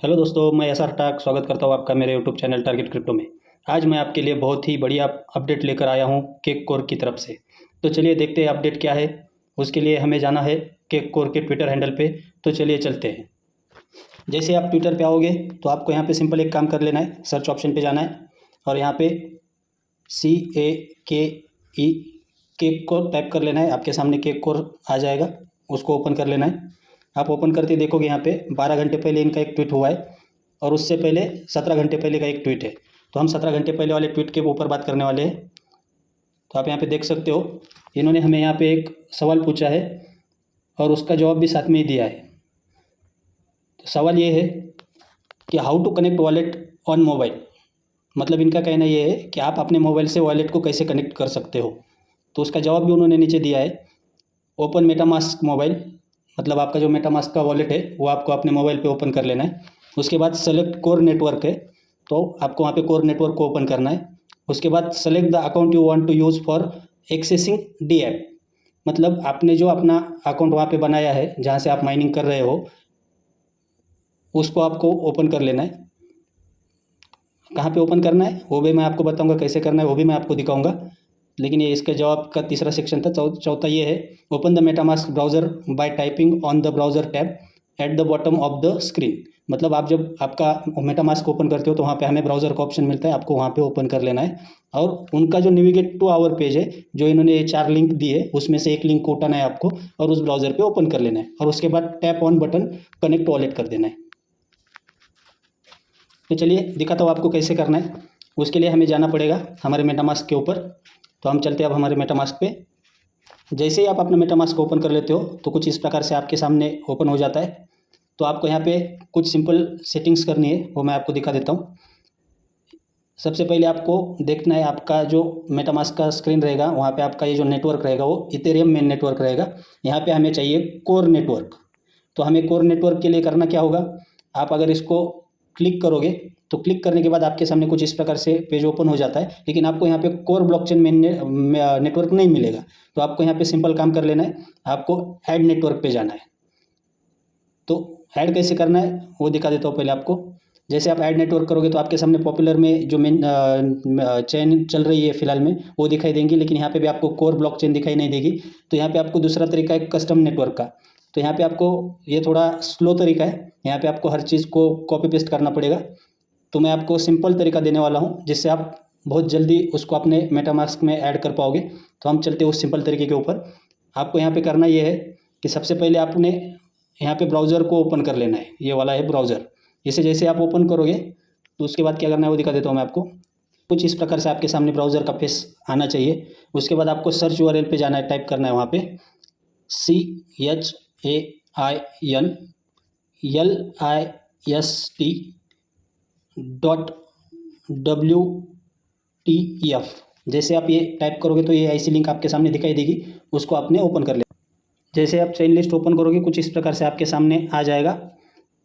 Hello दोस्तों, मैं SR टाक स्वागत करता हूँ आपका मेरे यूट्यूब चैनल टारगेट क्रिप्टो में। आज मैं आपके लिए बहुत ही बढ़िया अपडेट लेकर आया हूँ केक कोर की तरफ से। तो चलिए देखते हैं अपडेट क्या है। उसके लिए हमें जाना है केक कोर के ट्विटर हैंडल पे। तो चलिए चलते हैं। जैसे आप ट्विटर पे आओगे तो आपको यहाँ पे सिंपल एक काम कर लेना है, सर्च ऑप्शन पे जाना है और यहाँ पे CAKE केक कोर टाइप कर लेना है। आपके सामने केक कोर आ जाएगा, उसको ओपन कर लेना है। आप ओपन करते देखोगे यहाँ पे 12 घंटे पहले इनका एक ट्वीट हुआ है और उससे पहले 17 घंटे पहले का एक ट्वीट है। तो हम 17 घंटे पहले वाले ट्वीट के ऊपर बात करने वाले हैं। तो आप यहाँ पे देख सकते हो, इन्होंने हमें यहाँ पे एक सवाल पूछा है और उसका जवाब भी साथ में ही दिया है। तो सवाल ये है कि how to connect wallet on mobile. मतलब इनका कहना ये है कि आप अपने मोबाइल से वॉलेट को कैसे कनेक्ट कर सकते हो। तो उसका जवाब भी उन्होंने नीचे दिया है। ओपन मेटामास्क मोबाइल, मतलब आपका जो मेटामास्क का वॉलेट है वो आपको अपने मोबाइल पे ओपन कर लेना है। उसके बाद सेलेक्ट कोर नेटवर्क है, तो आपको वहाँ पे कोर नेटवर्क को ओपन करना है। उसके बाद select the account you want to use for accessing the app. मतलब आपने जो अपना अकाउंट वहाँ पे बनाया है जहाँ से आप माइनिंग कर रहे हो उसको आपको ओपन कर लेना है। कहाँ पे ओपन करना है वो भी मैं आपको बताऊंगा, कैसे करना है वो भी मैं आपको दिखाऊंगा। लेकिन ये इसके जवाब का तीसरा सेक्शन था। चौथा ये है, open the MetaMask browser bye typing on the browser tab at the bottom of the screen. मतलब आप जब आपका मेटामास्क ओपन करते हो तो वहाँ पे हमें ब्राउज़र का ऑप्शन मिलता है, आपको वहाँ पे ओपन कर लेना है। और उनका जो नेविगेट टू आवर पेज है, जो इन्होंने ये 4 लिंक दिए उसमें से एक लिंक को उठाना है आपको और उस ब्राउज़र पर ओपन कर लेना है। और उसके बाद tap on button connect wallet कर देना है। तो चलिए दिखाता हूँ आपको कैसे करना है। उसके लिए हमें जाना पड़ेगा हमारे मेटामास्क के ऊपर। तो हम चलते हैं अब हमारे मेटामास्क पे। जैसे ही आप अपना मेटामास्क ओपन कर लेते हो तो कुछ इस प्रकार से आपके सामने ओपन हो जाता है। तो आपको यहाँ पे कुछ सिंपल सेटिंग्स करनी है, वो मैं आपको दिखा देता हूँ। सबसे पहले आपको देखना है आपका जो मेटामास्क का स्क्रीन रहेगा वहाँ पे आपका ये जो नेटवर्क रहेगा वो इथेरियम मेन नेटवर्क रहेगा। यहाँ पे हमें चाहिए कोर नेटवर्क। तो हमें कोर नेटवर्क के लिए करना क्या होगा, आप अगर इसको क्लिक करोगे तो क्लिक करने के बाद आपके सामने कुछ इस प्रकार से पेज ओपन हो जाता है। लेकिन आपको यहाँ पे कोर ब्लॉकचेन मेन नेटवर्क नहीं मिलेगा। तो आपको यहाँ पे सिंपल काम कर लेना है, आपको ऐड नेटवर्क पे जाना है। तो ऐड कैसे करना है वो दिखा देता हूँ पहले आपको। जैसे आप ऐड नेटवर्क करोगे तो आपके सामने पॉपुलर में जो मेन चेन चल रही है फिलहाल में वो दिखाई देंगी, लेकिन यहाँ पे भी आपको कोर ब्लॉकचेन दिखाई नहीं देगी। तो यहाँ पे आपको दूसरा तरीका है कस्टम नेटवर्क का। तो यहाँ पे आपको ये थोड़ा स्लो तरीका है, यहाँ पे आपको हर चीज़ को कॉपी पेस्ट करना पड़ेगा। तो मैं आपको सिंपल तरीका देने वाला हूँ जिससे आप बहुत जल्दी उसको अपने मेटामास्क में ऐड कर पाओगे। तो हम चलते हैं उस सिंपल तरीके के ऊपर। आपको यहाँ पे करना ये है कि सबसे पहले आपने यहाँ पे ब्राउज़र को ओपन कर लेना है, ये वाला है ब्राउज़र। इसे जैसे आप ओपन करोगे तो उसके बाद क्या करना है वो दिखा देता हूँ मैं आपको। कुछ इस प्रकार से आपके सामने ब्राउज़र का फेस आना चाहिए। उसके बाद आपको सर्च URL पे जाना है, टाइप करना है वहाँ पे CHAINLIST.WTF। जैसे आप ये टाइप करोगे तो ये ऐसी लिंक आपके सामने दिखाई देगी, उसको आपने ओपन कर लेना। जैसे आप चेन लिस्ट ओपन करोगे कुछ इस प्रकार से आपके सामने आ जाएगा।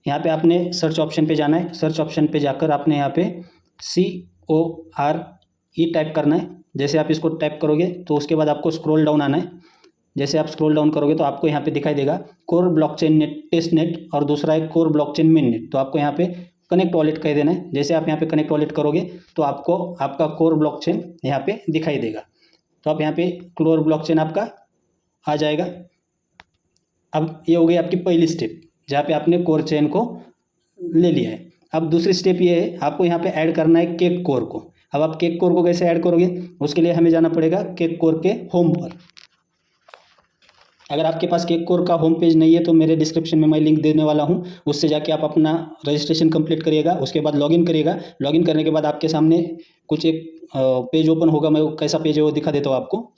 यहाँ पे आपने सर्च ऑप्शन पे जाना है। सर्च ऑप्शन पे जाकर आपने यहाँ पे CORE टाइप करना है। जैसे आप इसको टाइप करोगे तो उसके बाद आपको स्क्रॉल डाउन आना है। जैसे आप स्क्रॉल डाउन करोगे तो आपको यहाँ पे दिखाई देगा core blockchain net test net और दूसरा है कोर ब्लॉकचेन मेन नेट। तो आपको यहाँ पे कनेक्ट वॉलेट कह देना है। जैसे आप यहाँ पे कनेक्ट वॉलेट करोगे तो आपको आपका कोर ब्लॉकचेन यहाँ पे दिखाई देगा। तो आप यहाँ पे कोर ब्लॉकचेन आपका आ जाएगा। अब ये हो गई आपकी पहली स्टेप जहाँ पे आपने कोर चेन को ले लिया है। अब दूसरी स्टेप ये है, आपको यहाँ पे ऐड करना है केक कोर को। अब आप केक कोर को कैसे ऐड करोगे, उसके लिए हमें जाना पड़ेगा केक कोर के होम पर। अगर आपके पास केक कोर का होम पेज नहीं है तो मेरे डिस्क्रिप्शन में मैं लिंक देने वाला हूँ, उससे जाके आप अपना रजिस्ट्रेशन कंप्लीट करिएगा। उसके बाद लॉगिन करिएगा। लॉगिन करने के बाद आपके सामने कुछ एक पेज ओपन होगा। मैं कैसा पेज है वो दिखा देता हूँ आपको।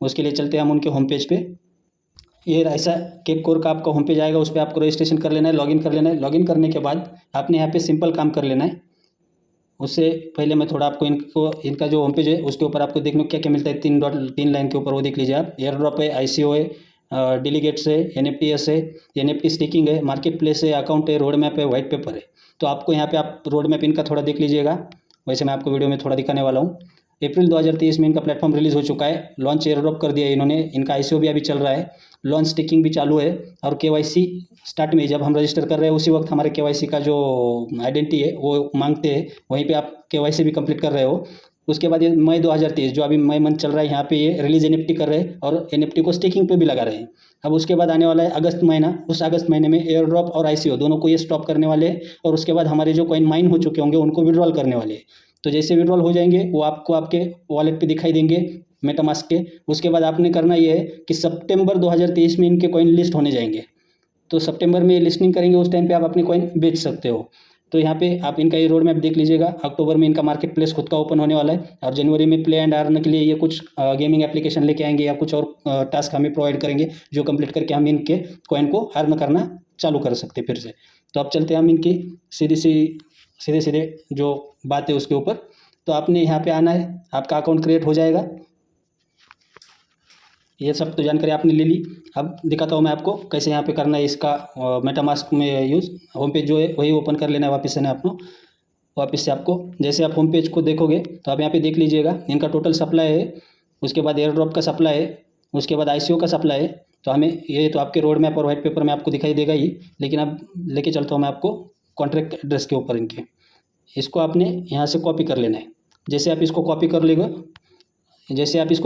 उसके लिए चलते हैं हम उनके होम पेज पे। ये ऐसा केक कोर का आपका होम पेज आएगा, उस पर आपको रजिस्ट्रेशन कर लेना है, लॉगिन कर लेना है। लॉगिन करने के बाद आपने यहाँ पे सिंपल काम कर लेना है। उससे पहले मैं थोड़ा आपको इनका जो होम पेज है उसके ऊपर आपको देखने को क्या क्या मिलता है, 3 लाइन के ऊपर वो देख लीजिए आप। एयर ड्रॉप है, ICO है, डेलीगेट्स है, NFTs है, NFT स्टेकिंग है, मार्केट प्लेस है, अकाउंट है, रोड मैप है, वाइट पेपर है। तो आपको यहाँ पे आप रोड मैप इनका थोड़ा देख लीजिएगा। वैसे मैं आपको वीडियो में थोड़ा दिखाने वाला हूँ। अप्रैल 2023 में इनका प्लेटफॉर्म रिलीज़ हो चुका है, लॉन्च एयर ड्रॉप कर दिया है इन्होंने, इनका ICO भी अभी चल रहा है, लॉन्च स्टिकिंग भी चालू है और KYC स्टार्ट में जब हम रजिस्टर कर रहे हैं उसी वक्त हमारे KYC का जो आइडेंटिटी है वो मांगते हैं, वहीं पे आप KYC भी कंप्लीट कर रहे हो। उसके बाद ये मई 2023 जो अभी मई मंथ चल रहा है, यहाँ पे ये रिलीज NFT कर रहे हैं और NFT को स्टेकिंग पे भी लगा रहे हैं। अब उसके बाद आने वाला है अगस्त महीना, उस अगस्त महीने में एयर ड्रॉप और ICO दोनों को ये स्टॉप करने वाले हैं और उसके बाद हमारे जो कॉइन माइन हो चुके होंगे उनको विड्रॉल करने वाले हैं। तो जैसे विड्रॉल हो जाएंगे वो आपको आपके वॉलेट पे दिखाई देंगे मेटामास्क के। उसके बाद आपने करना ये है कि सितंबर 2023 में इनके कॉइन लिस्ट होने जाएंगे, तो सितंबर में लिस्टिंग करेंगे, उस टाइम पे आप अपनी कॉइन बेच सकते हो। तो यहाँ पे आप इनका ये रोड मैप देख लीजिएगा। अक्टूबर में इनका मार्केट प्लेस खुद का ओपन होने वाला है और जनवरी में प्ले एंड अर्न के लिए ये कुछ गेमिंग एप्लीकेशन लेके आएंगे या कुछ और टास्क हमें प्रोवाइड करेंगे जो कंप्लीट करके हम इनके कॉइन को अर्न करना चालू कर सकते हैं फिर से। तो अब चलते हैं हम इनकी सीधे सीधे जो बात है उसके ऊपर। तो आपने यहाँ पे आना है, आपका अकाउंट क्रिएट हो जाएगा। ये सब तो जानकारी आपने ले ली। अब दिखाता हूँ मैं आपको कैसे यहाँ पे करना है इसका मेटामास्क में यूज़। होम पेज जो है वही ओपन कर लेना है वापस से ना आपको। वापस से आपको जैसे आप होम पेज को देखोगे तो आप यहाँ पे देख लीजिएगा इनका टोटल सप्लाई है, उसके बाद एयर ड्रॉप का सप्लाई है, उसके बाद ICO का सप्लाई है। तो हमें ये तो आपके रोड मैप और वाइट पेपर में आपको दिखाई देगा ही, लेकिन अब लेके चलता हूँ मैं आपको कॉन्ट्रैक्ट एड्रेस के ऊपर इनके। इसको आपने यहाँ से कॉपी कर लेना है। जैसे आप इसको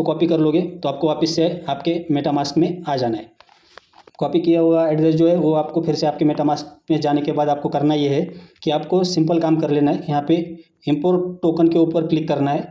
कॉपी कर लोगे तो आपको वापस से आपके मेटामास्क में आ जाना है। कॉपी किया हुआ एड्रेस जो है वो आपको फिर से आपके मेटामास्क में जाने के बाद आपको करना ये है कि आपको सिंपल काम कर लेना है। यहाँ पे इंपोर्ट टोकन के ऊपर क्लिक करना है।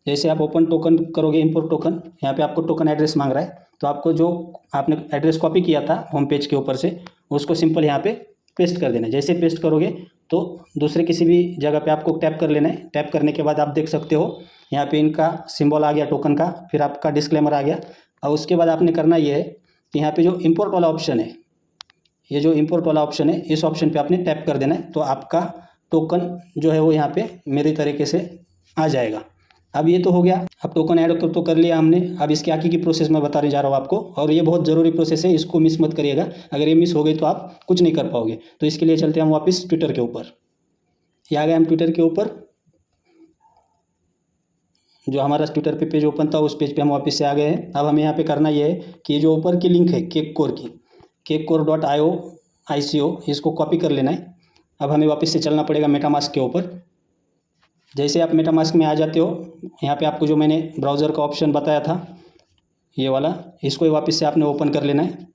जैसे आप ओपन टोकन करोगे, इंपोर्ट टोकन, यहाँ पे आपको टोकन एड्रेस मांग रहा है, तो आपको जो आपने एड्रेस कॉपी किया था होम पेज के ऊपर से उसको सिंपल यहाँ पे पेस्ट कर देना है। जैसे पेस्ट करोगे तो दूसरे किसी भी जगह पे आपको टैप कर लेना है। टैप करने के बाद आप देख सकते हो यहाँ पे इनका सिंबल आ गया टोकन का, फिर आपका डिस्क्लेमर आ गया। और उसके बाद आपने करना ये है कि यहाँ पे जो इंपोर्ट वाला ऑप्शन है, ये जो इंपोर्ट वाला ऑप्शन है, इस ऑप्शन पे आपने टैप कर देना है। तो आपका टोकन जो है वो यहाँ पे मेरी तरीके से आ जाएगा। अब ये तो हो गया, अब टोकन ऐड तो कर लिया हमने। अब इसके आगे की प्रोसेस मैं बताने जा रहा हूँ आपको, और ये बहुत ज़रूरी प्रोसेस है, इसको मिस मत करिएगा। अगर ये मिस हो गई तो आप कुछ नहीं कर पाओगे। तो इसके लिए चलते हैं हम वापस ट्विटर के ऊपर। ये आ गए हम ट्विटर के ऊपर, जो हमारा ट्विटर पे पेज ओपन था उस पेज पे हम वापस से आ गए हैं। अब हमें यहाँ पे करना ये है कि ये जो ऊपर की लिंक है केककोर की, kekkore.io ICO, इसको कॉपी कर लेना है। अब हमें वापस से चलना पड़ेगा मेटामास्क के ऊपर। जैसे आप मेटामास्क में आ जाते हो, यहाँ पे आपको जो मैंने ब्राउज़र का ऑप्शन बताया था ये वाला, इसको वापस से आपने ओपन कर लेना है।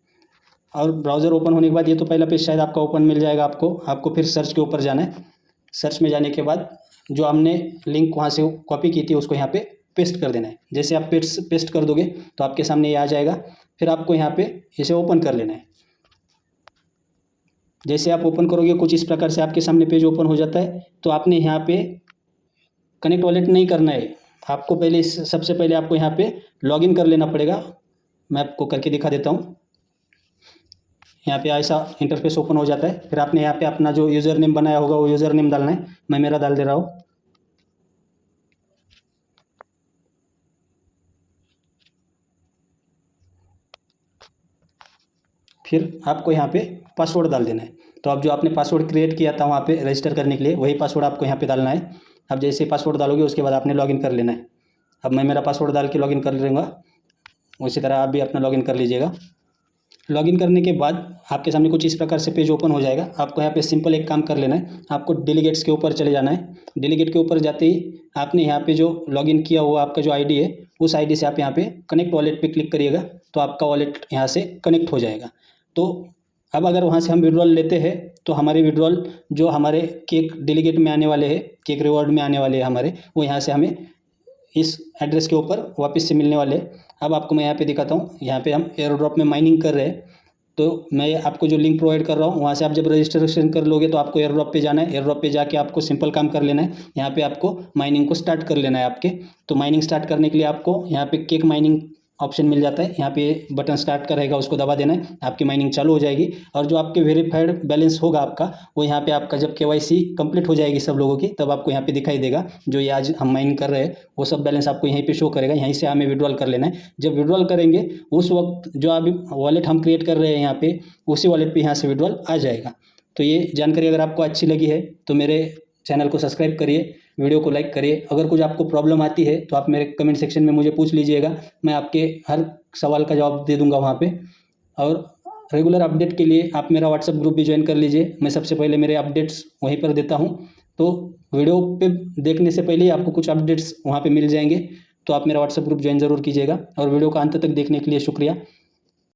और ब्राउज़र ओपन होने के बाद ये तो पहला पेज शायद आपका ओपन मिल जाएगा आपको फिर सर्च के ऊपर जाना है। सर्च में जाने के बाद जो हमने लिंक वहाँ से कॉपी की थी उसको यहाँ पे पेस्ट कर देना है। जैसे आप पेस्ट कर दोगे तो आपके सामने ये आ जाएगा। फिर आपको यहाँ पे इसे ओपन कर लेना है। जैसे आप ओपन करोगे कुछ इस प्रकार से आपके सामने पेज ओपन हो जाता है। तो आपने यहाँ पे कनेक्ट वॉलेट नहीं करना है, आपको सबसे पहले आपको यहाँ पे लॉगिन कर लेना पड़ेगा। मैं आपको करके दिखा देता हूँ। यहाँ पे ऐसा इंटरफेस ओपन हो जाता है। फिर आपने यहाँ पे अपना जो यूज़र नेम बनाया होगा वो यूज़र नेम डालना है। मैं मेरा डाल दे रहा हूँ। फिर आपको यहाँ पे पासवर्ड डाल देना है। तो अब जो आपने पासवर्ड क्रिएट किया था वहाँ पे रजिस्टर करने के लिए, वही पासवर्ड आपको यहाँ पे डालना है। अब जैसे पासवर्ड डालोगे उसके बाद आपने लॉगिन कर लेना है। अब मैं मेरा पासवर्ड डाल के लॉगिन कर लूँगा, उसी तरह आप भी अपना लॉगिन कर लीजिएगा। लॉगिन करने के बाद आपके सामने कुछ इस प्रकार से पेज ओपन हो जाएगा। आपको यहाँ पे सिंपल एक काम कर लेना है, आपको डेलीगेट्स के ऊपर चले जाना है। डेलीगेट के ऊपर जाते ही आपने यहाँ पे जो लॉगिन किया हुआ आपका जो आईडी है, उस आईडी से आप यहाँ पे कनेक्ट वॉलेट पे क्लिक करिएगा तो आपका वॉलेट यहाँ से कनेक्ट हो जाएगा। तो अब अगर वहाँ से हम विड्रॉल लेते हैं तो हमारे विड्रॉल जो हमारे केक डेलीगेट में आने वाले हैं, केक रिवॉर्ड में आने वाले हैं हमारे, वो यहाँ से हमें इस एड्रेस के ऊपर वापस से मिलने वाले। अब आपको मैं यहाँ पे दिखाता हूँ। यहाँ पे हम एयर ड्रॉप में माइनिंग कर रहे हैं, तो मैं आपको जो लिंक प्रोवाइड कर रहा हूँ वहाँ से आप जब रजिस्ट्रेशन कर लोगे तो आपको एयर ड्रॉप पे जाना है। एयर ड्रॉप पे जाके आपको सिंपल काम कर लेना है। यहाँ पे आपको माइनिंग को स्टार्ट कर लेना है आपके। तो माइनिंग स्टार्ट करने के लिए आपको यहाँ पे केक माइनिंग ऑप्शन मिल जाता है। यहाँ पे बटन स्टार्ट का रहेगा, उसको दबा देना है, आपकी माइनिंग चालू हो जाएगी। और जो आपके वेरीफाइड बैलेंस होगा आपका, वो यहाँ पे आपका जब KYC कंप्लीट हो जाएगी सब लोगों की, तब आपको यहाँ पे दिखाई देगा। जो ये आज हम माइनिंग कर रहे हैं वो सब बैलेंस आपको यहीं पे शो करेगा। यहीं से हमें विड्रॉल कर लेना है। जब विड्रॉल करेंगे उस वक्त जो अभी वॉलेट हम क्रिएट कर रहे हैं यहाँ पे, उसी वॉलेट पर यहाँ से विड्रॉल आ जाएगा। तो ये जानकारी अगर आपको अच्छी लगी है तो मेरे चैनल को सब्सक्राइब करिए वीडियो को लाइक करिए। अगर कुछ आपको प्रॉब्लम आती है तो आप मेरे कमेंट सेक्शन में मुझे पूछ लीजिएगा, मैं आपके हर सवाल का जवाब दे दूँगा वहाँ पे। और रेगुलर अपडेट के लिए आप मेरा व्हाट्सएप ग्रुप भी ज्वाइन कर लीजिए, मैं सबसे पहले मेरे अपडेट्स वहीं पर देता हूँ। तो वीडियो पे देखने से पहले ही आपको कुछ अपडेट्स वहाँ पे मिल जाएंगे, तो आप मेरा व्हाट्सएप ग्रुप ज्वाइन ज़रूर कीजिएगा। और वीडियो को अंत तक देखने के लिए शुक्रिया।